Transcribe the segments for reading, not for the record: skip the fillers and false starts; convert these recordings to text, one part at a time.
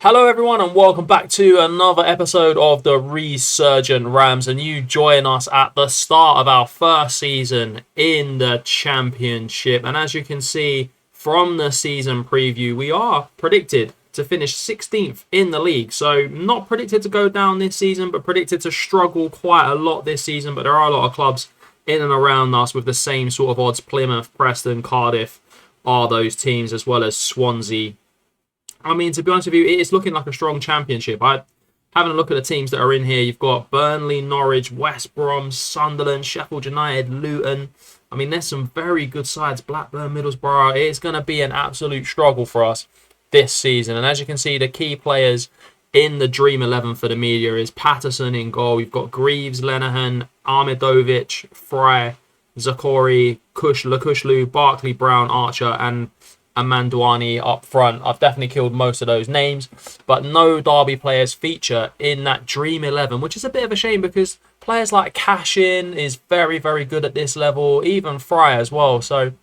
Hello everyone and welcome back to another episode of the Resurgent Rams, and you join us at the start of our first season in the Championship. And as you can see from the season preview, we are predicted to finish 16th in the league. So not predicted to go down this season, but predicted to struggle quite a lot this season. But there are a lot of clubs in and around us with the same sort of odds. Plymouth, Preston, Cardiff are those teams, as well as Swansea. I mean, to be honest with you, it is looking like a strong championship. Having a look at the teams that are in here, you've got Burnley, Norwich, West Brom, Sunderland, Sheffield United, Luton. I mean, there's some very good sides. Blackburn, Middlesbrough. It's going to be an absolute struggle for us this season. And as you can see, the key players in the Dream 11 for the media is Patterson in goal. We've got Greaves, Lenihan, Armidovic, Fry, Zakori, Lakushlu, Barkley, Brown, Archer, and Amandouani up front. I've definitely killed most of those names, but no Derby players feature in that Dream 11, which is a bit of a shame because players like Cashin is very, very good at this level, even Fry as well. So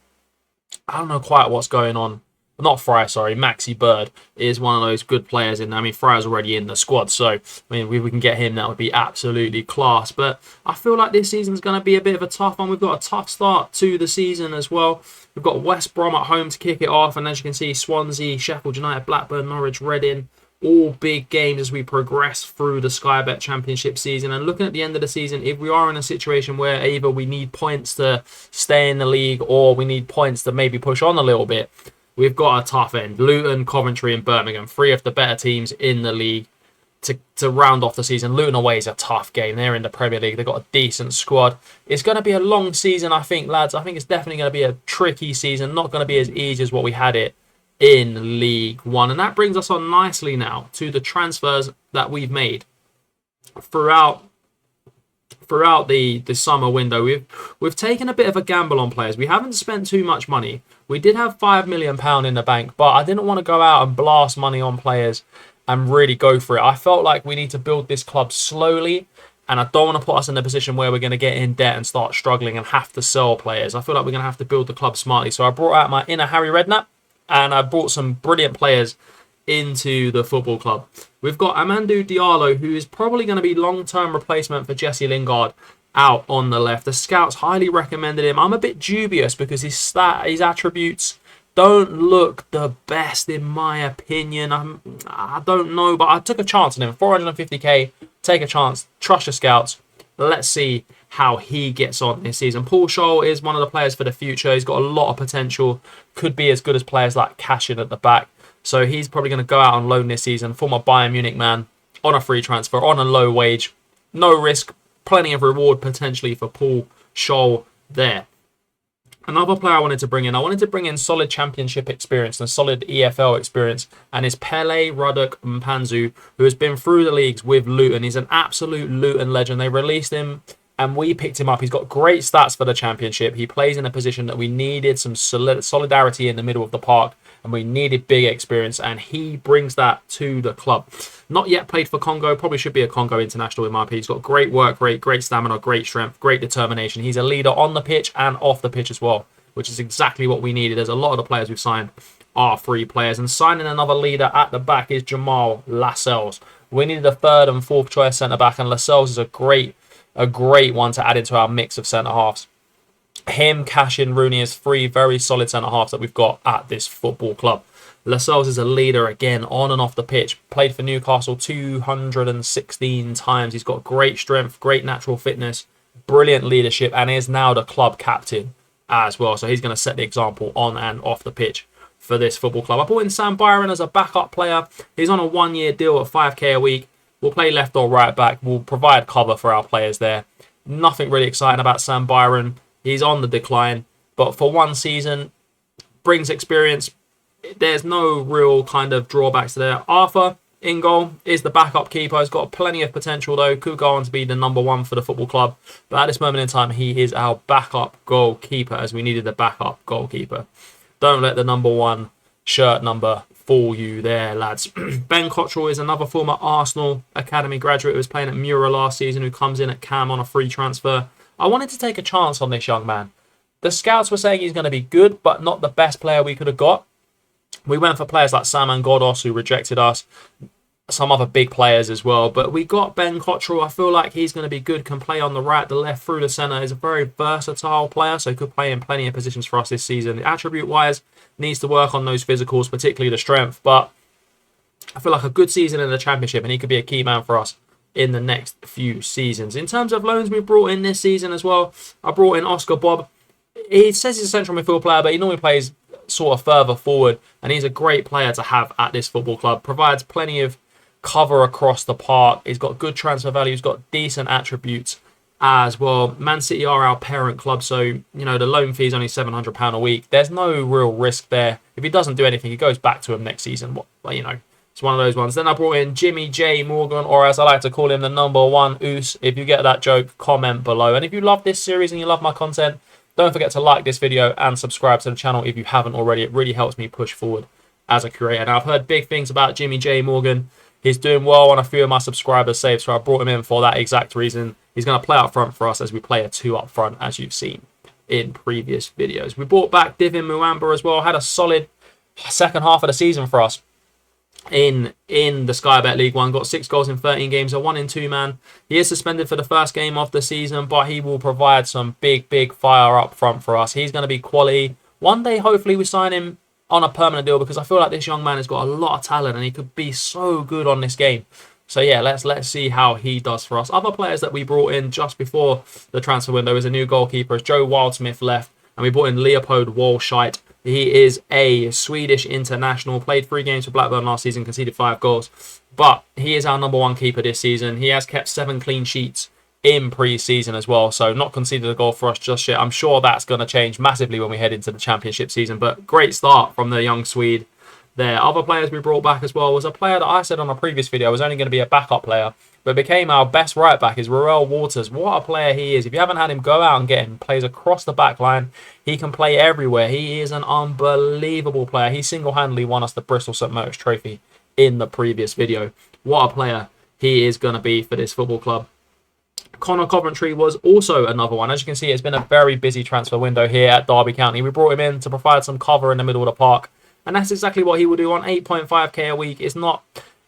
I don't know quite what's going on. Not Fry, sorry. Maxi Bird is one of those good players in there. I mean, Fry's already in the squad, so I mean, if we can get him, that would be absolutely class. But I feel like this season's going to be a bit of a tough one. We've got a tough start to the season as well. We've got West Brom at home to kick it off, and as you can see, Swansea, Sheffield United, Blackburn, Norwich, Reading, all big games as we progress through the Sky Bet Championship season. And looking at the end of the season, if we are in a situation where either we need points to stay in the league or we need points to maybe push on a little bit, we've got a tough end. Luton, Coventry and Birmingham, three of the better teams in the league to round off the season. Luton away is a tough game. They're in the Premier League. They've got a decent squad. It's going to be a long season, I think, lads. I think it's definitely going to be a tricky season. Not going to be as easy as what we had it in League One. And that brings us on nicely now to the transfers that we've made throughout the summer window. We've taken a bit of a gamble on players. We haven't spent too much money. We did have £5 million in the bank, but I didn't want to go out and blast money on players and really go for it. I felt like we need to build this club slowly, and I don't want to put us in a position where we're going to get in debt and start struggling and have to sell players. I feel like we're going to have to build the club smartly. So I brought out my inner Harry Redknapp, and I brought some brilliant players into the football club. We've got Amadou Diallo, who is probably going to be long-term replacement for Jesse Lingard out on the left. The scouts highly recommended him. I'm a bit dubious because his attributes don't look the best in my opinion. I don't know, but I took a chance on him. 450k, take a chance, trust your scouts. Let's see how he gets on this season. Paul Scholl is one of the players for the future. He's got a lot of potential. Could be as good as players like Cashin at the back. So he's probably going to go out on loan this season. Former Bayern Munich man, on a free transfer, on a low wage. No risk, plenty of reward potentially for Paul Scholl there. Another player I wanted to bring in solid championship experience and solid EFL experience, and is Pele Ruddock Mpanzu, who has been through the leagues with Luton. He's an absolute Luton legend. They released him and we picked him up. He's got great stats for the championship. He plays in a position that we needed, some solidarity in the middle of the park, and we needed big experience, and he brings that to the club. Not yet played for Congo, probably should be a Congo international in my opinion. He's got great work rate, great stamina, great strength, great determination. He's a leader on the pitch and off the pitch as well, which is exactly what we needed. There's a lot of the players we've signed are free players, and signing another leader at the back is Jamal Lascelles. We needed a third and fourth choice centre-back, and Lascelles is a great one to add into our mix of centre-halves. Him, Cashin, Rooney is three very solid centre-halves that we've got at this football club. Lascelles is a leader again on and off the pitch. Played for Newcastle 216 times. He's got great strength, great natural fitness, brilliant leadership, and is now the club captain as well. So he's going to set the example on and off the pitch for this football club. I brought in Sam Byron as a backup player. He's on a one-year deal at 5k a week. We'll play left or right back. We'll provide cover for our players there. Nothing really exciting about Sam Byron. He's on the decline, but for one season, brings experience. There's no real kind of drawbacks to there. Arthur in goal is the backup keeper. He's got plenty of potential though. Could go on to be the number one for the football club. But at this moment in time, he is our backup goalkeeper, as we needed a backup goalkeeper. Don't let the number one shirt number fool you there, lads. Ben Cottrell is another former Arsenal Academy graduate who was playing at Mura last season, who comes in at Cam on a free transfer. I wanted to take a chance on this young man. The scouts were saying he's going to be good, but not the best player we could have got. We went for players like Sam Godos, who rejected us, some other big players as well. But we got Ben Cottrell. I feel like he's going to be good, can play on the right, the left, through the centre. He's a very versatile player, so he could play in plenty of positions for us this season. Attribute-wise, needs to work on those physicals, particularly the strength. But I feel like a good season in the Championship, and he could be a key man for us in the next few seasons. In terms of loans we brought in this season as well, I brought in Oscar Bob. He says he's a central midfield player, but he normally plays sort of further forward, and he's a great player to have at this football club. Provides plenty of cover across the park. He's got good transfer value. He's got decent attributes as well. Man City are our parent club, so you know the loan fee is only £700 a week. There's no real risk there. If he doesn't do anything, he goes back to him next season. Well, you know, it's one of those ones. Then I brought in Jimmy J Morgan, or as I like to call him, the number one Oos. If you get that joke, comment below. And if you love this series and you love my content, don't forget to like this video and subscribe to the channel if you haven't already. It really helps me push forward as a creator. Now, I've heard big things about Jimmy J Morgan. He's doing well on a few of my subscribers' saves, so I brought him in for that exact reason. He's going to play up front for us as we play a 2 up front, as you've seen in previous videos. We brought back Divin Muamba as well. Had a solid second half of the season for us in the Sky Bet League One. Got 6 goals in 13 games, a 1 in 2 man. He is suspended for the first game of the season, but he will provide some big fire up front for us. He's going to be quality. One day, hopefully, we sign him on a permanent deal, because I feel like this young man has got a lot of talent and he could be so good on this game. So yeah, let's see how he does for us. Other players that we brought in just before the transfer window is a new goalkeeper. As Joe Wildsmith left, and we brought in Leopold Walshite. He is a Swedish international, played 3 games for Blackburn last season, conceded 5 goals. But he is our number 1 keeper this season. He has kept 7 clean sheets in pre-season as well, so not conceded a goal for us just yet. I'm sure that's going to change massively when we head into the Championship season, but great start from the young Swede there. Other players we brought back as well was a player that I said on a previous video was only going to be a backup player, but became our best right back, is Ruel Waters. What a player he is. If you haven't had him, go out and get him. Plays across the back line. He can play everywhere. He is an unbelievable player. He single-handedly won us the Bristol St Motors Trophy in the previous video. What a player he is going to be for this football club. Connor Coventry was also another one. As you can see, it's been a very busy transfer window here at Derby County. We brought him in to provide some cover in the middle of the park, and that's exactly what he will do on 8.5k a week. It's not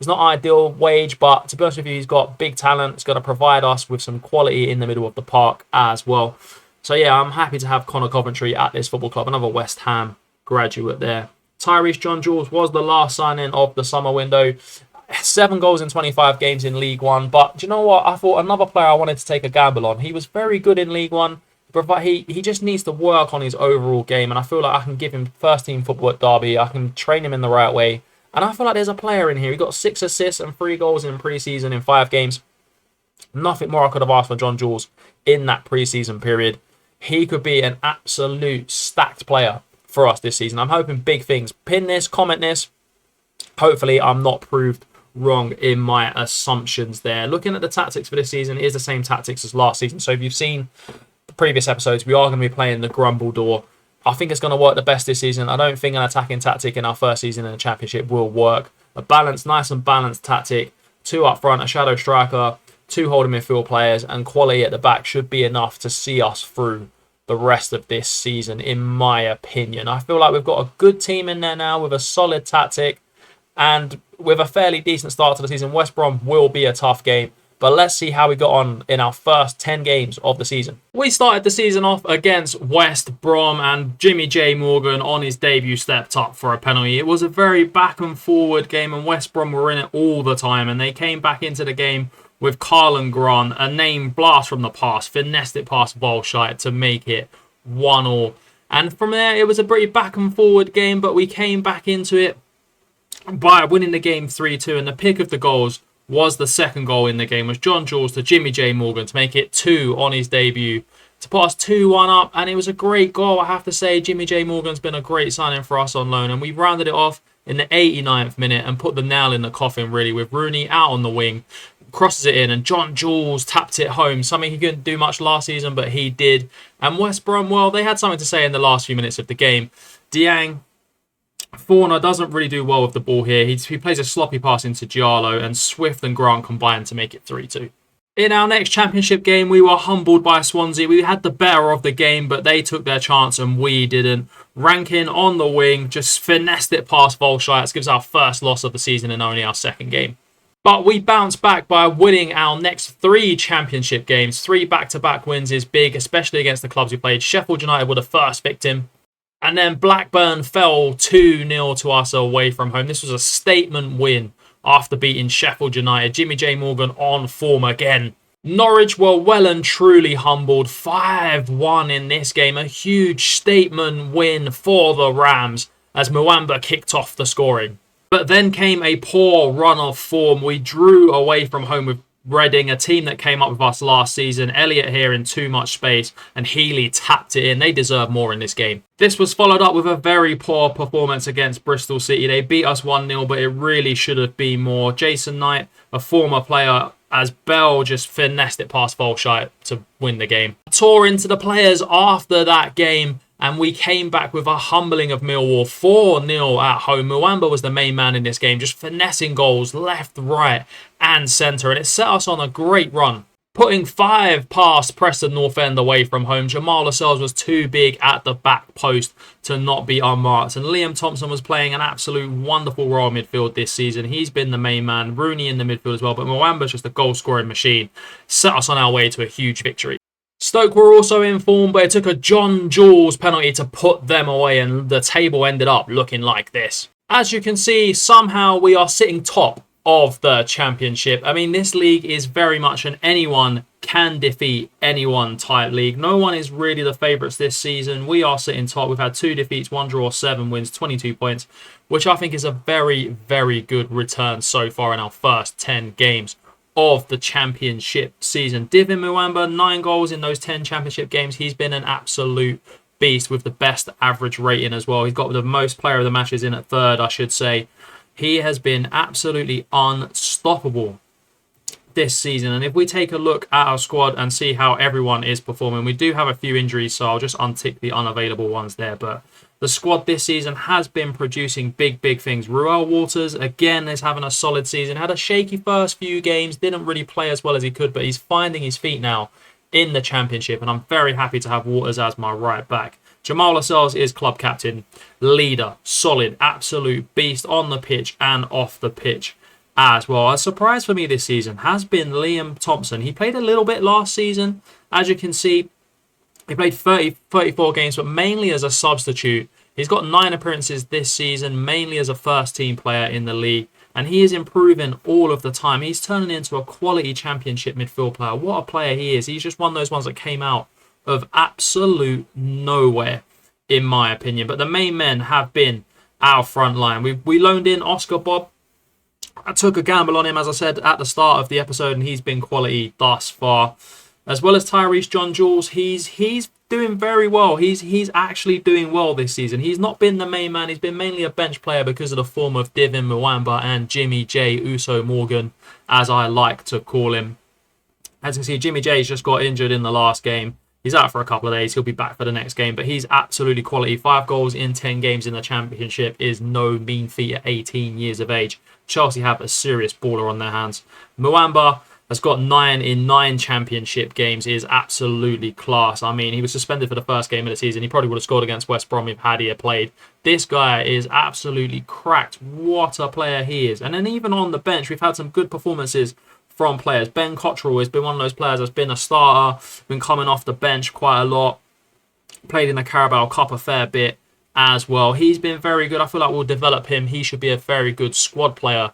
ideal wage, but to be honest with you, he's got big talent. It's going to provide us with some quality in the middle of the park as well. So yeah, I'm happy to have Connor Coventry at this football club. Another West Ham graduate there. Tyrese John Jules was the last signing of the summer window. 7 goals in 25 games in League One. But do you know what? I thought another player I wanted to take a gamble on. He was very good in League One, but he just needs to work on his overall game. And I feel like I can give him first team football at Derby. I can train him in the right way. And I feel like there's a player in here. He got 6 assists and 3 goals in pre-season in 5 games. Nothing more I could have asked for John Jules in that pre-season period. He could be an absolute stacked player for us this season. I'm hoping big things. Pin this, comment this. Hopefully I'm not proved wrong in my assumptions there. Looking at the tactics for this season, it is the same tactics as last season. So if you've seen the previous episodes, we are going to be playing the Grumble Door. I think it's going to work the best this season. I don't think an attacking tactic in our first season in the Championship will work. A balanced, nice and balanced tactic. 2 up front, a shadow striker, 2 holding midfield players, and quality at the back should be enough to see us through the rest of this season, in my opinion. I feel like we've got a good team in there now with a solid tactic. And with a fairly decent start to the season. West Brom will be a tough game, but let's see how we got on in our first 10 games of the season. We started the season off against West Brom, and Jimmy J Morgan on his debut stepped up for a penalty. It was a very back and forward game, and West Brom were in it all the time, and they came back into the game with Carlin Grant, a name blast from the past, finessed it past Volshite to make it 1-1. And from there, it was a pretty back and forward game, but we came back into it by winning the game 3-2, and the pick of the goals was the second goal in the game, was John Jules to Jimmy J Morgan to make it 2 on his debut, to put us 2-1 up, and it was a great goal. I have to say, Jimmy J Morgan's been a great signing for us on loan, and we rounded it off in the 89th minute and put the nail in the coffin, really, with Rooney out on the wing, crosses it in, and John Jules tapped it home, something he couldn't do much last season, but he did. And West Brom, well, they had something to say in the last few minutes of the game. Diang Forner doesn't really do well with the ball here. He plays a sloppy pass into Giallo, and Swift and Grant combine to make it 3-2. In our next championship game, we were humbled by Swansea. We had the better of the game, but they took their chance and we didn't. Rankin on the wing, just finessed it past Volshite. Gives our first loss of the season and only our second game. But we bounced back by winning our next 3 championship games. 3 back-to-back wins is big, especially against the clubs we played. Sheffield United were the first victim. And then Blackburn fell 2-0 to us away from home. This was a statement win after beating Sheffield United. Jimmy J Morgan on form again. Norwich were well and truly humbled. 5-1 in this game. A huge statement win for the Rams as Muamba kicked off the scoring. But then came a poor run of form. We drew away from home with Reading, a team that came up with us last season. Elliott here in too much space and Healy tapped it in. They deserve more in this game. This was followed up with a very poor performance against Bristol City. They beat us 1-0, but it really should have been more. Jason Knight, a former player, as Bell just finessed it past Volshite to win the game. Tore into the players after that game, and we came back with a humbling of Millwall, 4-0 at home. Muamba was the main man in this game, just finessing goals left, right and centre. And it set us on a great run, putting 5 past Preston North End away from home. Jamal Lascelles was too big at the back post to not be unmarked. And Liam Thompson was playing an absolute wonderful role in midfield this season. He's been the main man. Rooney in the midfield as well. But Muamba's just a goal-scoring machine. Set us on our way to a huge victory. Stoke were also in form, but it took a John Jules penalty to put them away, and the table ended up looking like this. As you can see, somehow we are sitting top of the championship. I mean, this league is very much an anyone can defeat anyone type league. No one is really the favourites this season. We are sitting top. We've had 2 defeats, 1 draw, 7 wins, 22 points, which I think is a very, very good return so far in our first 10 games of the championship season. Divin Muamba, 9 goals in those 10 championship games. He's been an absolute beast with the best average rating as well. He's got the most player of the matches in at 3rd, I should say. He has been absolutely unstoppable this season. And if we take a look at our squad and see how everyone is performing, we do have a few injuries, so I'll just untick the unavailable ones there. But the squad this season has been producing big things. Ruel Waters, again, is having a solid season. Had a shaky first few games, didn't really play as well as he could, but he's finding his feet now in the championship, and I'm very happy to have Waters as my right back. Jamal Lascelles is club captain, leader, solid, absolute beast on the pitch and off the pitch as well. A surprise for me this season has been Liam Thompson. He played a little bit last season, as you can see. He played 34 games, but mainly as a substitute. He's got 9 appearances this season, mainly as a first-team player in the league. And he is improving all of the time. He's turning into a quality championship midfield player. What a player he is. He's just one of those ones that came out of absolute nowhere, in my opinion. But the main men have been our front line. We loaned in Oscar Bob. I took a gamble on him, as I said at the start of the episode, and he's been quality thus far. As well as Tyrese John Jules, he's doing very well. He's actually doing well this season. He's not been the main man. He's been mainly a bench player because of the form of Divin Muamba and Jimmy J Uso Morgan, as I like to call him. As you can see, Jimmy J's just got injured in the last game. He's out for a couple of days. He'll be back for the next game, but he's absolutely quality. 5 goals in 10 games in the championship is no mean feat at 18 years of age. Chelsea have a serious baller on their hands. Muamba has got 9 in 9 championship games. He is absolutely class. I mean, he was suspended for the first game of the season. He probably would have scored against West Brom if had he played. This guy is absolutely cracked. What a player he is. And then even on the bench, we've had some good performances from players. Ben Cottrell has been one of those players that's been a starter, been coming off the bench quite a lot, played in the Carabao Cup a fair bit as well. He's been very good. I feel like we'll develop him. He should be a very good squad player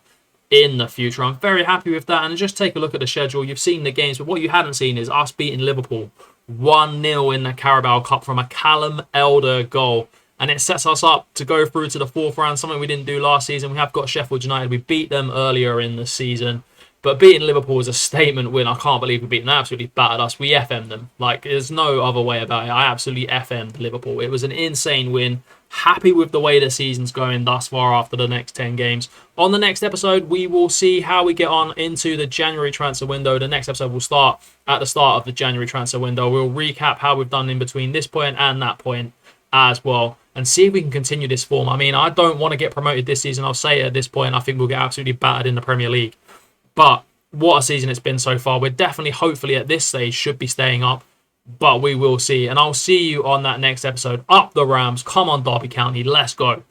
in the future. I'm very happy with that. And just take a look at the schedule. You've seen the games, but what you hadn't seen is us beating Liverpool 1-0 in the Carabao Cup from a Callum Elder goal. And it sets us up to go through to the 4th round, something we didn't do last season. We have got Sheffield United. We beat them earlier in the season. But beating Liverpool was a statement win. I can't believe we beat them. They absolutely battered us. We FM'd them. Like, there's no other way about it. I absolutely FM'd Liverpool. It was an insane win. Happy with the way the season's going thus far after the next 10 games. On the next episode, we will see how we get on into the January transfer window. The next episode will start at the start of the January transfer window. We'll recap how we've done in between this point and that point as well, and see if we can continue this form. I mean, I don't want to get promoted this season. I'll say it at this point. I think we'll get absolutely battered in the Premier League. But what a season it's been so far. We're definitely, hopefully at this stage, should be staying up, but we will see. And I'll see you on that next episode. Up the Rams. Come on, Derby County. Let's go.